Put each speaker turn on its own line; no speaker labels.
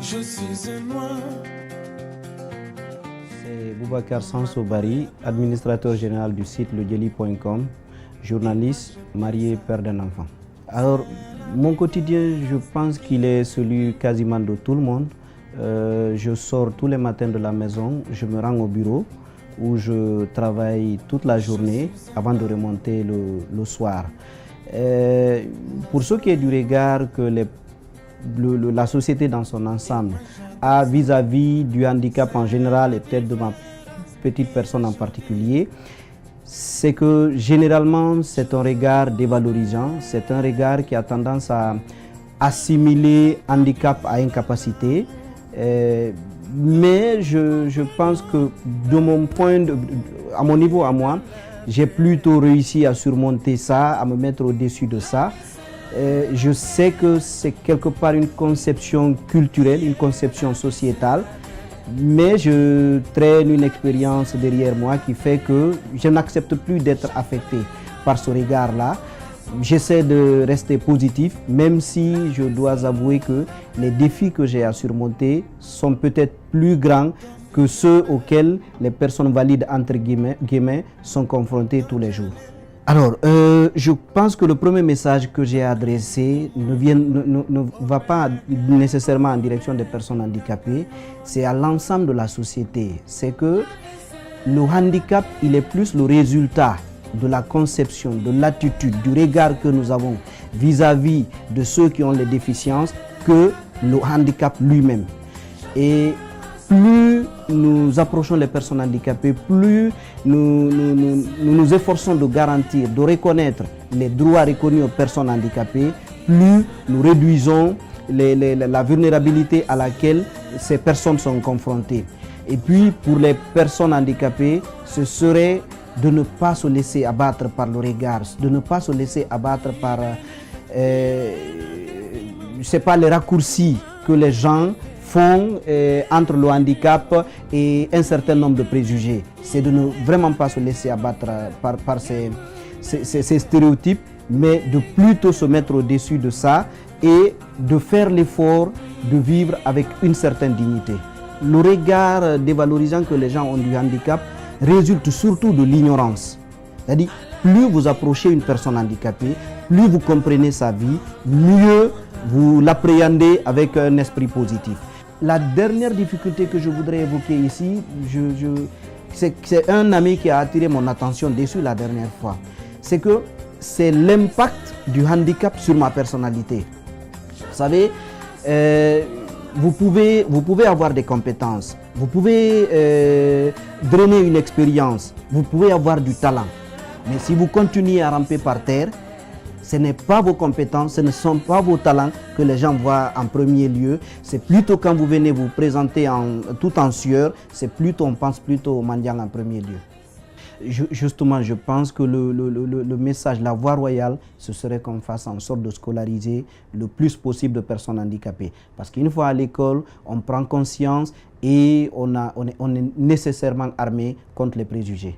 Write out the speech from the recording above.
Je suis un noir.
C'est Boubacar Sansobari, administrateur général du site ledjeli.com, journaliste, marié, père d'un enfant. Alors, mon quotidien, je pense qu'il est celui quasiment de tout le monde. Je sors tous les matins de la maison, je me rends au bureau où je travaille toute la journée avant de remonter le soir. Pour ce qui est du regard que la société dans son ensemble a vis-à-vis du handicap en général et peut-être de ma petite personne en particulier, c'est que généralement c'est un regard dévalorisant, c'est un regard qui a tendance à assimiler handicap à incapacité. Mais je pense que à mon niveau à moi, j'ai plutôt réussi à surmonter ça, à me mettre au-dessus de ça. Je sais que c'est quelque part une conception culturelle, une conception sociétale, mais je traîne une expérience derrière moi qui fait que je n'accepte plus d'être affecté par ce regard-là. J'essaie de rester positif, même si je dois avouer que les défis que j'ai à surmonter sont peut-être plus grands que ceux auxquels les personnes valides entre guillemets sont confrontées tous les jours. Alors, je pense que le premier message que j'ai adressé ne va pas nécessairement en direction des personnes handicapées, c'est à l'ensemble de la société. C'est que le handicap, il est plus le résultat de la conception, de l'attitude, du regard que nous avons vis-à-vis de ceux qui ont les déficiences que le handicap lui-même. Et plus nous approchons les personnes handicapées, plus nous efforçons de garantir, de reconnaître les droits reconnus aux personnes handicapées, plus nous réduisons la vulnérabilité à laquelle ces personnes sont confrontées. Et puis pour les personnes handicapées, ce serait de ne pas se laisser abattre par le regard, de ne pas se laisser abattre par c'est pas les raccourcis que les gens font entre le handicap et un certain nombre de préjugés. C'est de ne vraiment pas se laisser abattre par ces stéréotypes, mais de plutôt se mettre au-dessus de ça et de faire l'effort de vivre avec une certaine dignité. Le regard dévalorisant que les gens ont du handicap résulte surtout de l'ignorance. C'est-à-dire, plus vous approchez une personne handicapée, plus vous comprenez sa vie, mieux vous l'appréhendez avec un esprit positif. La dernière difficulté que je voudrais évoquer ici, c'est un ami qui a attiré mon attention dessus la dernière fois. C'est que c'est l'impact du handicap sur ma personnalité. Vous savez, vous pouvez avoir des compétences, vous pouvez drainer une expérience, vous pouvez avoir du talent. Mais si vous continuez à ramper par terre, ce n'est pas vos compétences, ce ne sont pas vos talents que les gens voient en premier lieu. C'est plutôt quand vous venez vous présenter tout en sueur, on pense plutôt au mendiant en premier lieu. Justement, je pense que le message, la voie royale, ce serait qu'on fasse en sorte de scolariser le plus possible de personnes handicapées. Parce qu'une fois à l'école, on prend conscience et on est nécessairement armé contre les préjugés.